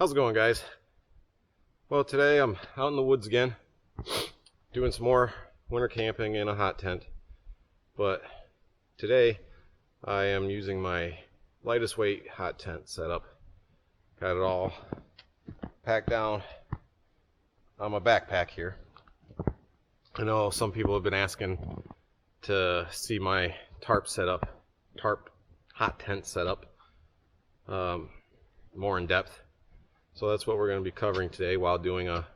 How's it going, guys? Well, today I'm out in the woods again, doing some more winter camping in a hot tent. But today I am using my lightest weight hot tent setup. Got it all packed down on my backpack here. I know some people have been asking to see my tarp setup, tarp hot tent setup, more in depth. So that's what we're going to be covering today while doing a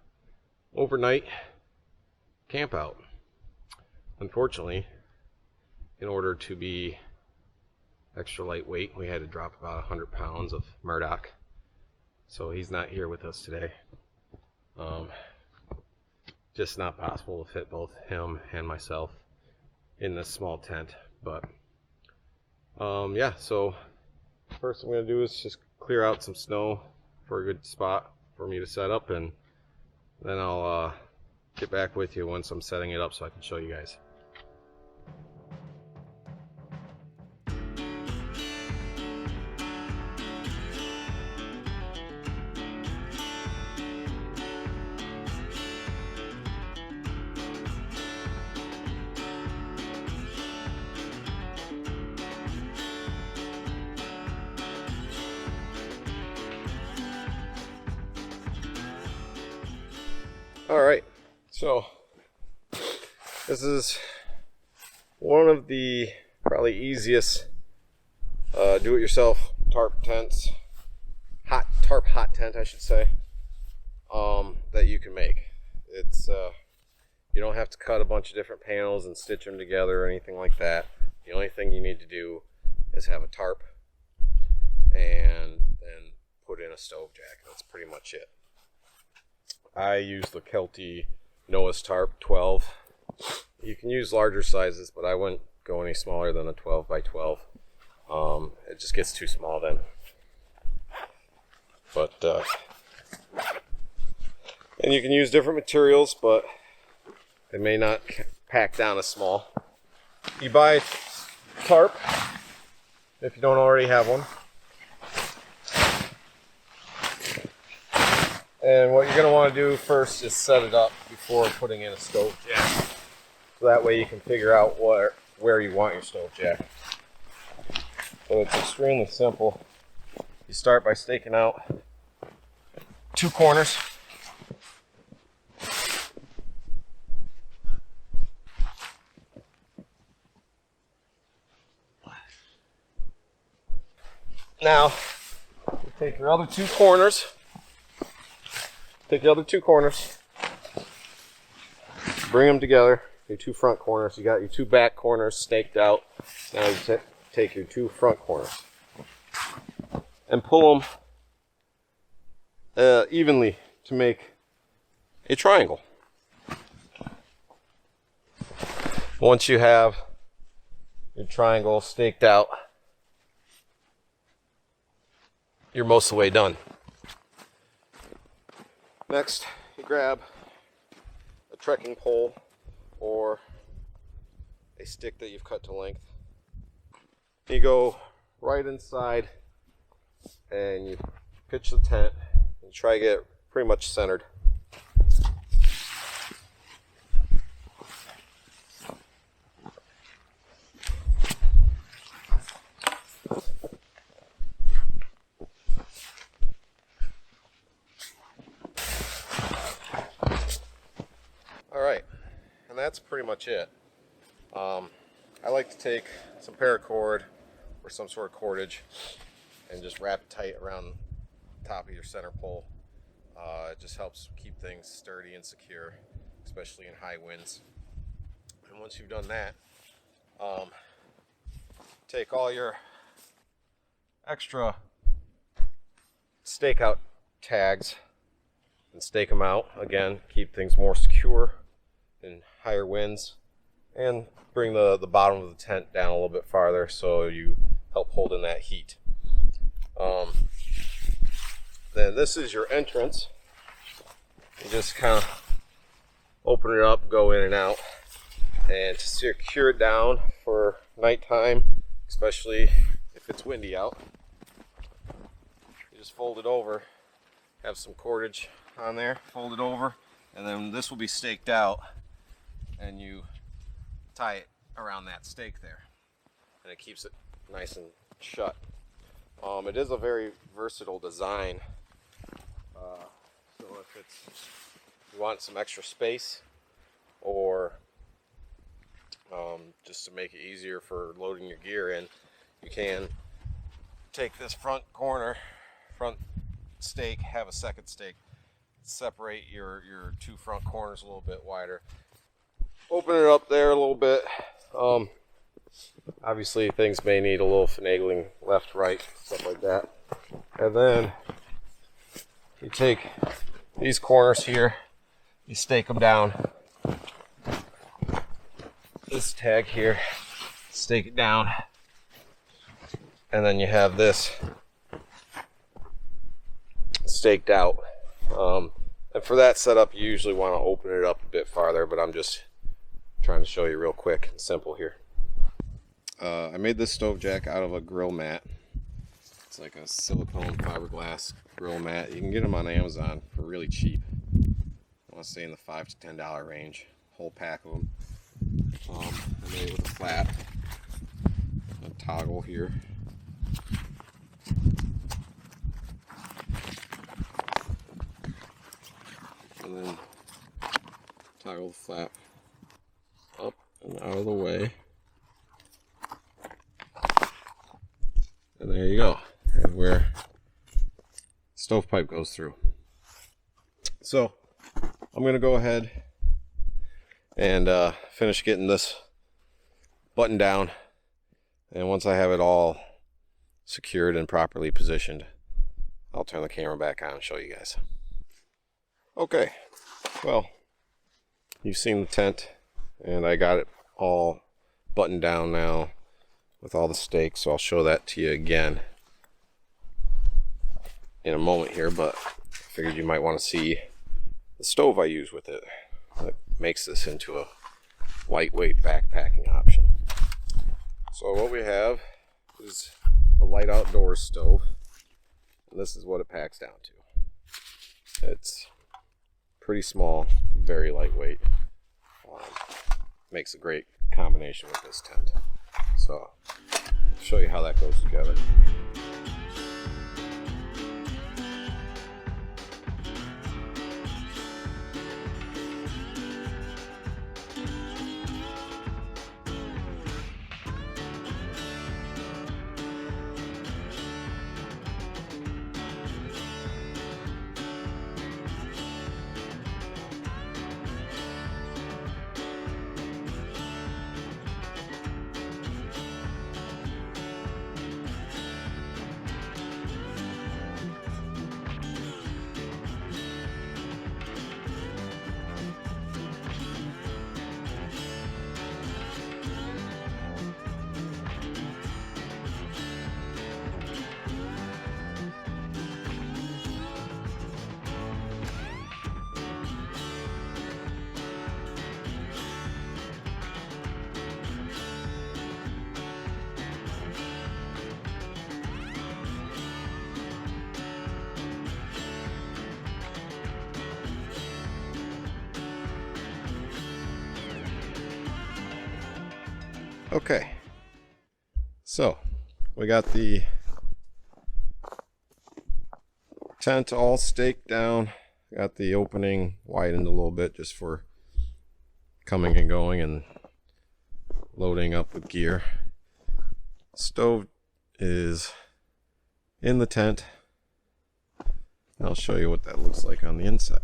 overnight camp out. Unfortunately, in order to be extra lightweight, we had to drop about 100 pounds of Murdoch. So he's not here with us today. Just not possible to fit both him and myself in this small tent. But yeah, so first I'm going to do is just clear out some snow for a good spot for me to set up, and then I'll get back with you once I'm setting it up so I can show you guys. Alright, so this is one of the probably easiest do-it-yourself tarp tents, tarp hot tent I should say, that you can make. It's you don't have to cut a bunch of different panels and stitch them together or anything like that. The only thing you need to do is have a tarp and then put in a stove jack. That's pretty much it. I use the Kelty Noah's Tarp 12. You can use larger sizes, but I wouldn't go any smaller than a 12 by 12. It just gets too small then. But and you can use different materials, but they may not pack down as small. You buy tarp if you don't already have one. And what you're going to want to do first is set it up before putting in a stove jack. So that way you can figure out where you want your stove jack. So it's extremely simple. You start by staking out two corners. Now, you take your other two corners. Take the other two corners, bring them together, your two front corners. You got your two back corners staked out. Now you take your two front corners and pull them evenly to make a triangle. Once you have your triangle staked out, you're most of the way done. Next, you grab a trekking pole or a stick that you've cut to length. You go right inside and you pitch the tent and try to get it pretty much centered. Alright, and that's pretty much it. I like to take some paracord or some sort of cordage and just wrap it tight around the top of your center pole. It just helps keep things sturdy and secure, especially in high winds. And once you've done that, take all your extra stakeout tags and stake them out. Again, keep things more secure in higher winds, and bring the bottom of the tent down a little bit farther so you help hold in that heat. Then this is your entrance. You just kind of open it up, go in and out, and to secure it down for nighttime, especially if it's windy out, you just fold it over have some cordage on there, fold it over, and then this will be staked out, and you tie it around that stake there, and it keeps it nice and shut. It is a very versatile design. So if you want some extra space, or just to make it easier for loading your gear in, you can take this front stake, have a second stake, separate your two front corners a little bit wider, open it up there a little bit. Obviously things may need a little finagling, left, right, stuff like that. And then you take these corners here, you stake them down. This tag here, stake it down, and then you have this staked out. And for that setup, you usually want to open it up a bit farther, but I'm just trying to show you real quick and simple here. I made this stove jack out of a grill mat. It's like a silicone fiberglass grill mat. You can get them on Amazon for really cheap. I want to say in the $5 to $10 range. Whole pack of them. I made it with a flap, a toggle here. And then toggle the flap up and out of the way. And there you go. There's where stovepipe goes through. So I'm going to go ahead and finish getting this buttoned down. And once I have it all secured and properly positioned, I'll turn the camera back on and show you guys. Okay, well, you've seen the tent, and I got it all buttoned down now with all the stakes, so I'll show that to you again in a moment here, but I figured you might want to see the stove I use with it. That makes this into a lightweight backpacking option. So what we have is a light outdoors stove, and this is what it packs down to. It's pretty small, very lightweight. Makes a great combination with this tent. So I'll show you how that goes together. Okay, so we got the tent all staked down, got the opening widened a little bit just for coming and going and loading up with gear. Stove is in the tent. I'll show you what that looks like on the inside.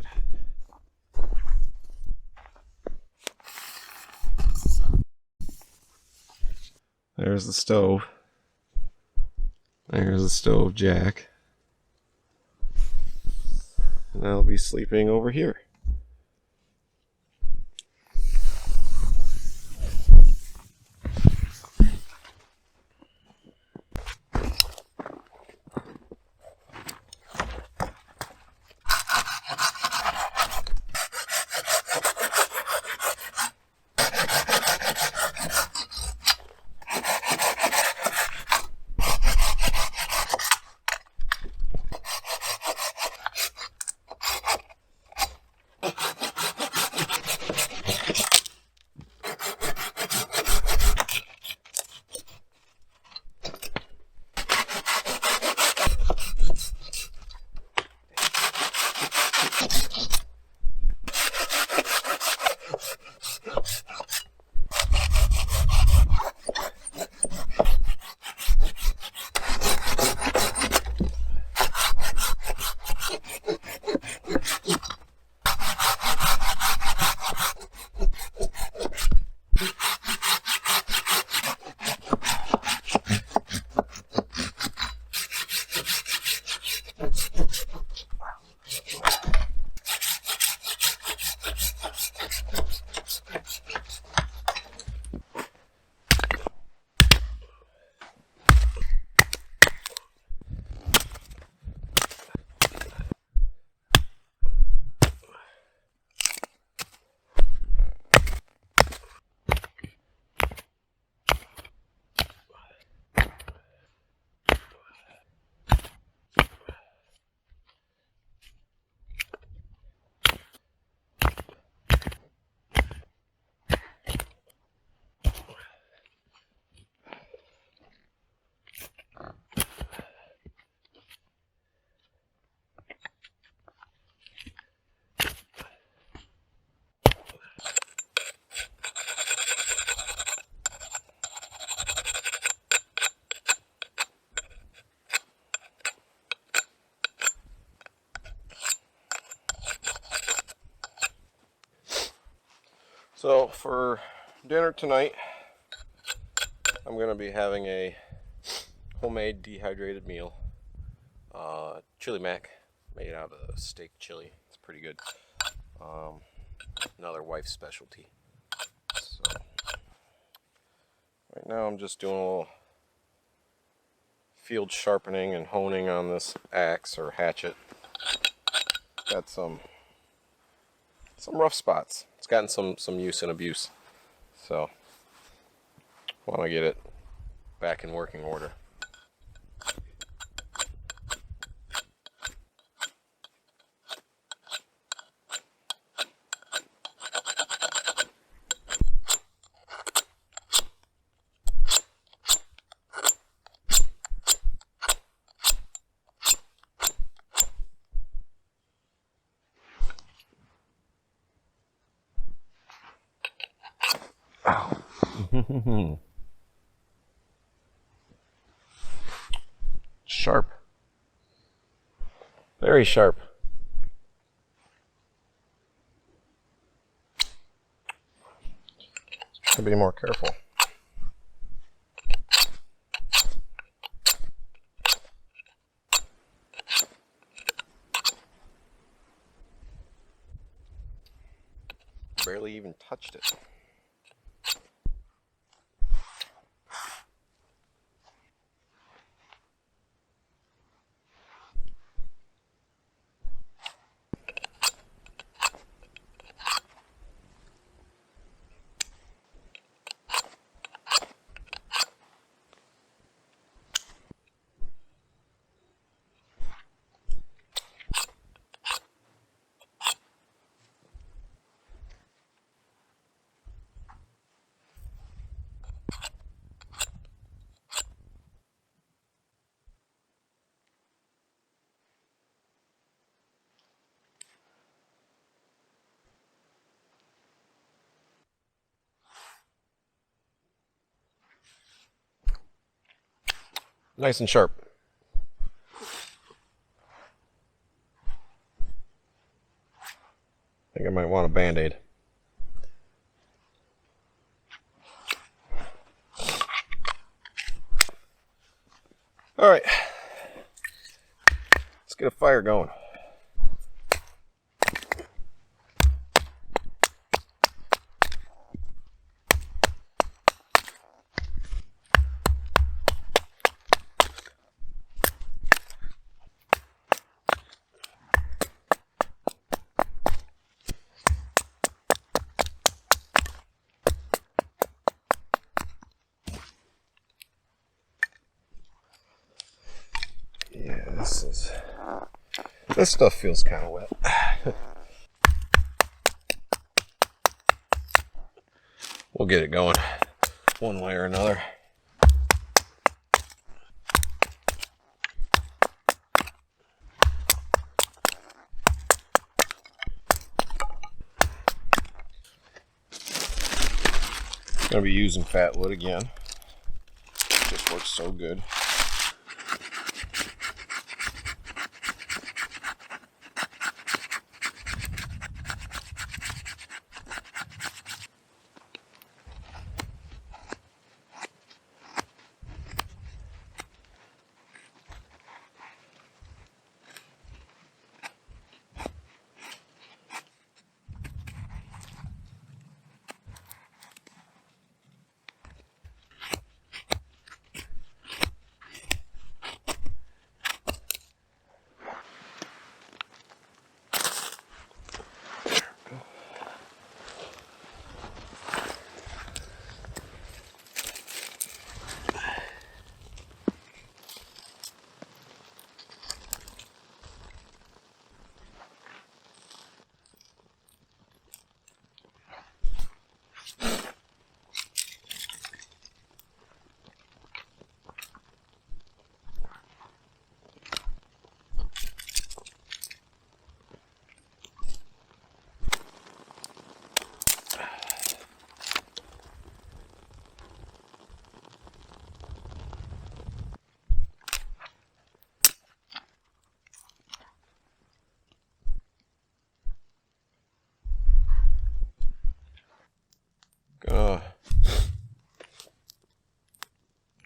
There's the stove. There's the stove jack. And I'll be sleeping over here. So for dinner tonight, I'm going to be having a homemade dehydrated meal. Chili mac, made out of steak chili. It's pretty good. Another wife's specialty. So right now I'm just doing a little field sharpening and honing on this axe or hatchet. Got some rough spots. It's gotten some use and abuse. So want to get it back in working order. Sharp. Very sharp. Should be more careful. Barely even touched it. Nice and sharp. I think I might want a Band-Aid. All right, let's get a fire going. Yeah, this stuff feels kind of wet. We'll get it going one way or another. Gonna be using fat wood again. Just works so good.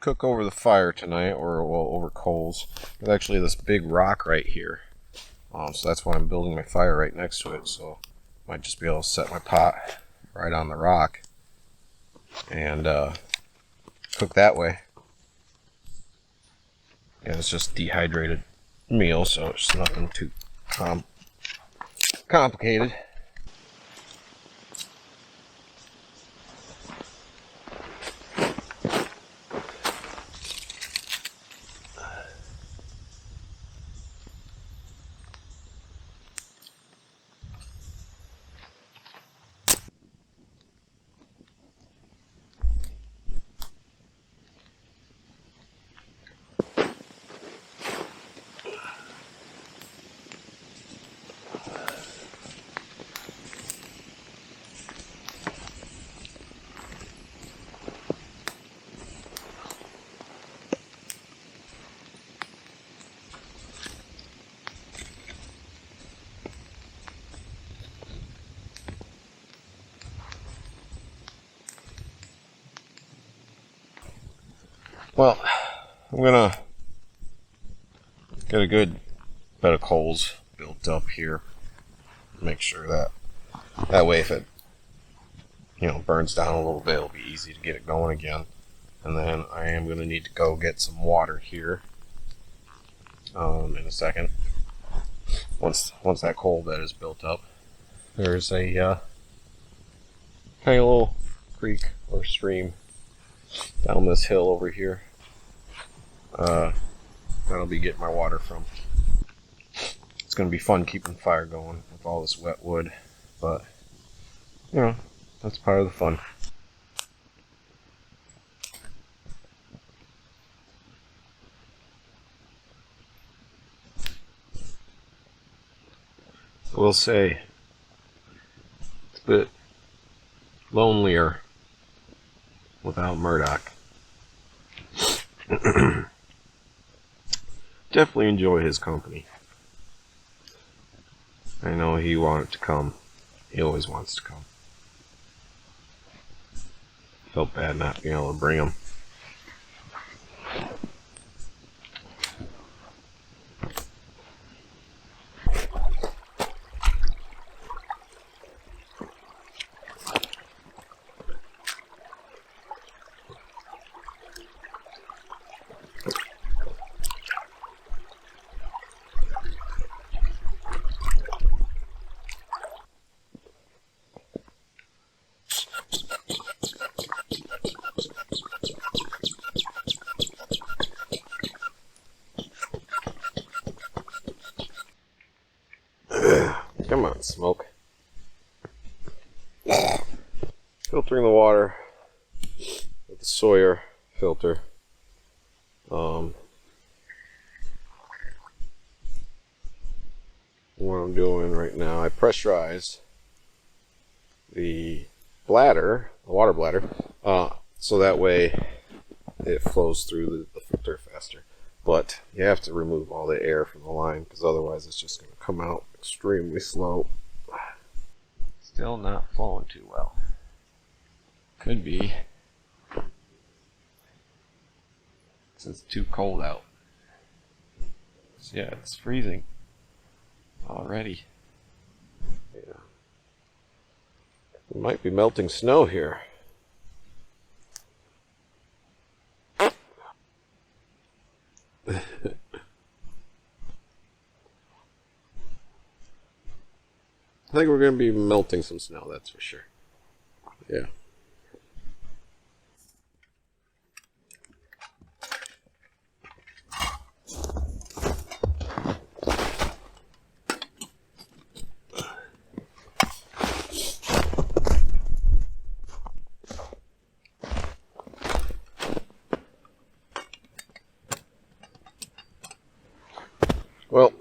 cook over the fire tonight, or well, over coals. There's actually this big rock right here, so that's why I'm building my fire right next to it. So I might just be able to set my pot right on the rock and cook that way. And it's just dehydrated meal, so it's nothing too complicated. Well, I'm gonna get a good bed of coals built up here. Make sure that way, if it burns down a little bit, it'll be easy to get it going again. And then I am gonna need to go get some water here in a second. Once that coal bed is built up, there's a kind of little creek or stream down this hill over here. That'll be getting my water from. It's going to be fun keeping the fire going with all this wet wood, but that's part of the fun. I will say it's a bit lonelier without Murdoch. Definitely enjoy his company. I know he wanted to come. He always wants to come. Felt bad not being able to bring him. Come on, smoke. Filtering the water with the Sawyer filter. What I'm doing right now, I pressurized the bladder, the water bladder, so that way it flows through the filter faster. But you have to remove all the air from the line, because otherwise it's just going to come out extremely slow. Still not flowing too well. Could be since it's too cold out. So yeah, it's freezing already. Yeah. It might be melting snow here. I think we're going to be melting some snow, that's for sure. Yeah. Well,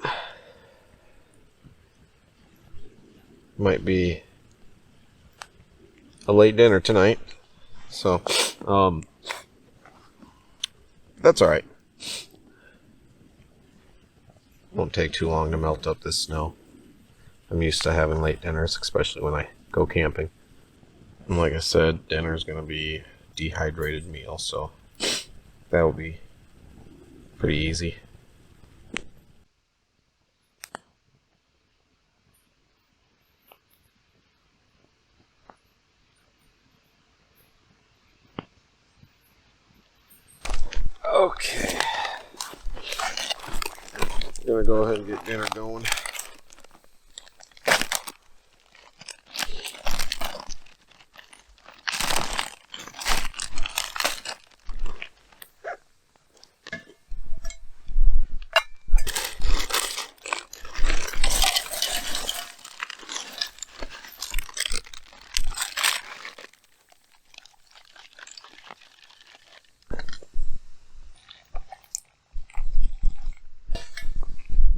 might be a late dinner tonight, so that's alright. Won't take too long to melt up this snow. I'm used to having late dinners, especially when I go camping. And like I said, dinner is going to be dehydrated meal, so that will be pretty easy. Okay. Gonna go ahead and get dinner going.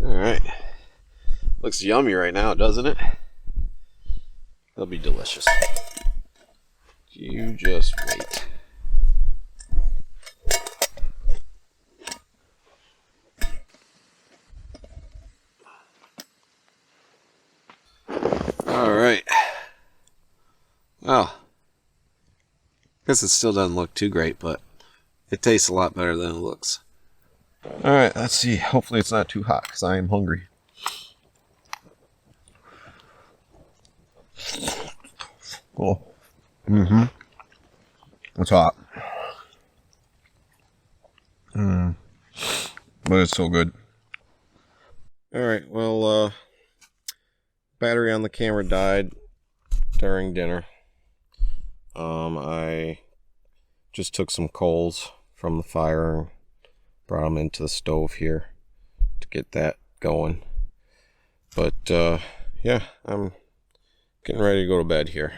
Alright. Looks yummy right now, doesn't it? It'll be delicious. You just wait. Alright. Well, guess it still doesn't look too great, but it tastes a lot better than it looks. Alright, let's see. Hopefully it's not too hot, because I am hungry. Oh. Mm-hmm. It's hot. But it's so good. Alright, well, battery on the camera died during dinner. I just took some coals from the fire and brought them into the stove here to get that going. But, yeah, I'm getting ready to go to bed here.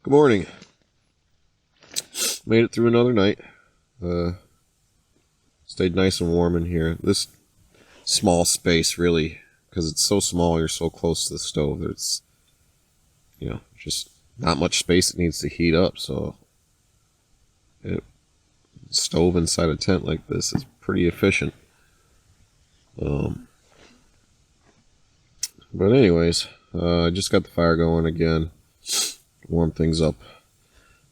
Good morning. Made it through another night. Stayed nice and warm in here. This small space, really, because it's so small, you're so close to the stove. There's, just not much space that needs to heat up. So, stove inside a tent like this is pretty efficient. But anyways, I just got the fire going again. Warm things up.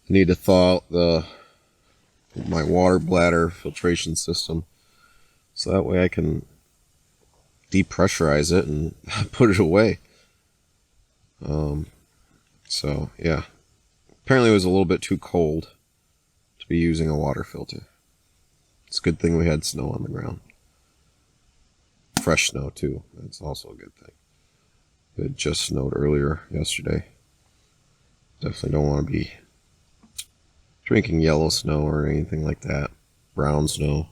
I need to thaw out my water bladder filtration system, so that way I can depressurize it and put it away. So yeah, apparently it was a little bit too cold to be using a water filter. It's a good thing we had snow on the ground. Fresh snow too. That's also a good thing. It just snowed earlier yesterday. Definitely don't want to be drinking yellow snow or anything like that. Brown snow.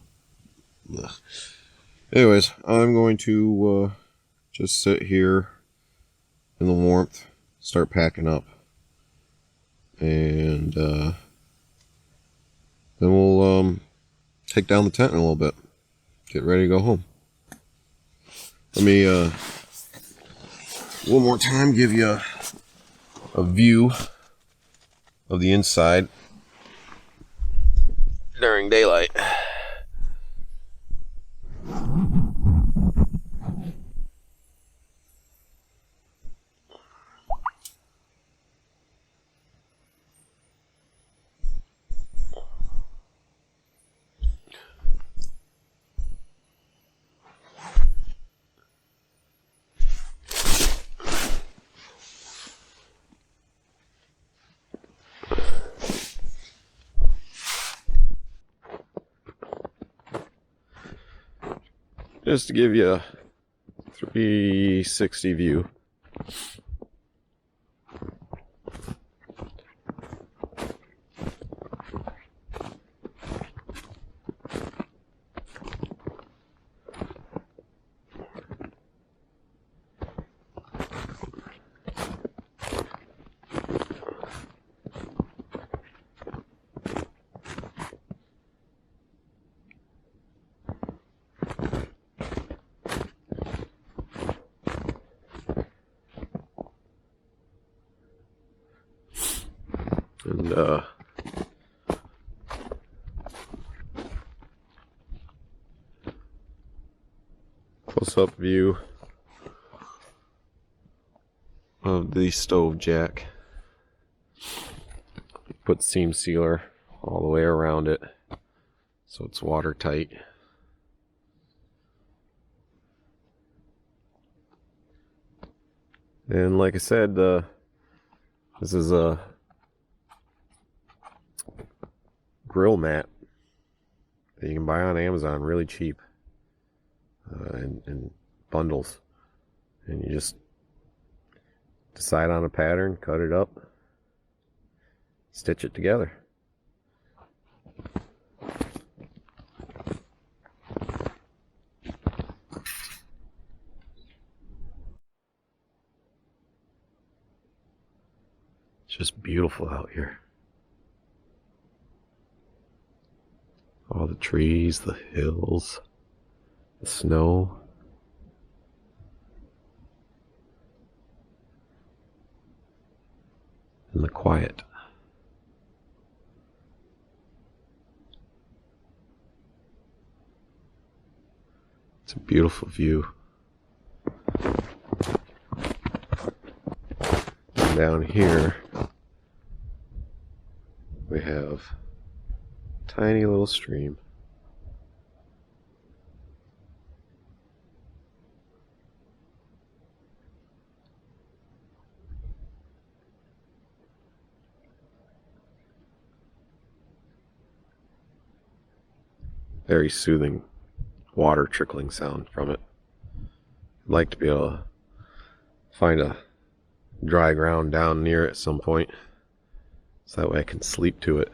Ugh. Anyways, I'm going to just sit here in the warmth, start packing up, and then we'll take down the tent in a little bit. Get ready to go home. Let me one more time give you a view of the inside during daylight. Just to give you a 360 view. And close-up view of the stove jack. Put seam sealer all the way around it so it's watertight. And like I said, this is a grill mat that you can buy on Amazon really cheap, in bundles, and you just decide on a pattern, cut it up, stitch it together. It's just beautiful out here. All the trees, the hills, the snow. And the quiet. It's a beautiful view. And down here we have a tiny little stream. Very soothing water trickling sound from it. I'd like to be able to find a dry ground down near it at some point, so that way I can sleep to it.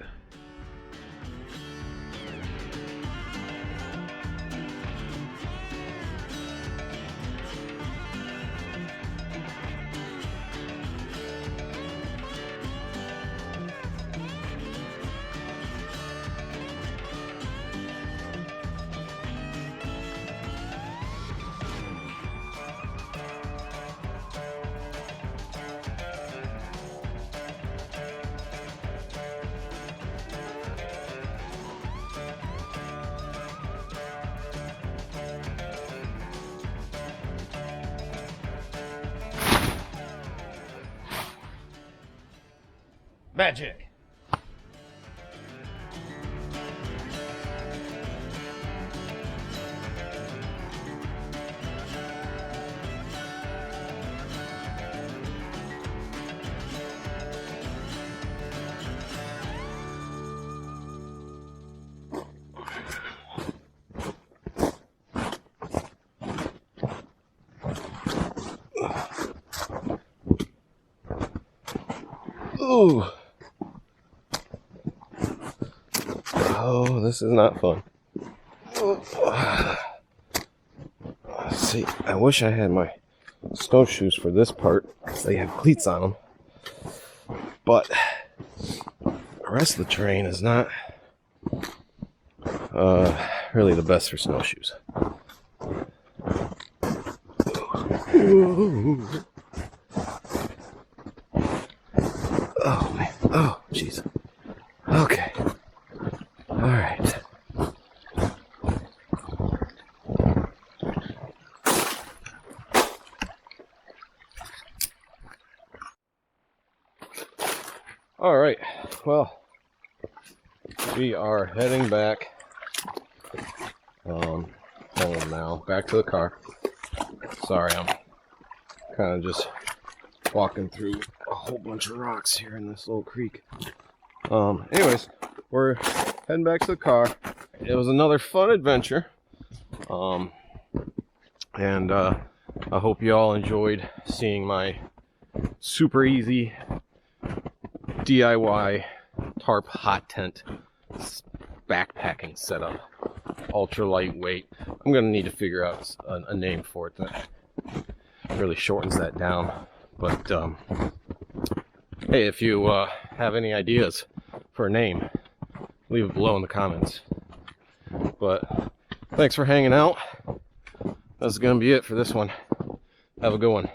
Magic! Ooh! Oh, this is not fun. See, I wish I had my snowshoes for this part, because they have cleats on them. But the rest of the terrain is not really the best for snowshoes. Ooh. Oh, man. Oh, jeez. Okay. Alright. Alright, well, we are heading back home now, back to the car. Sorry, I'm kind of just walking through a whole bunch of rocks here in this little creek. Anyways, we're heading back to the car. It was another fun adventure. And I hope you all enjoyed seeing my super easy DIY tarp hot tent backpacking setup. Ultra lightweight. I'm gonna need to figure out a name for it that really shortens that down. But hey, if you have any ideas for a name, leave it below in the comments. But thanks for hanging out. That's gonna be it for this one. Have a good one.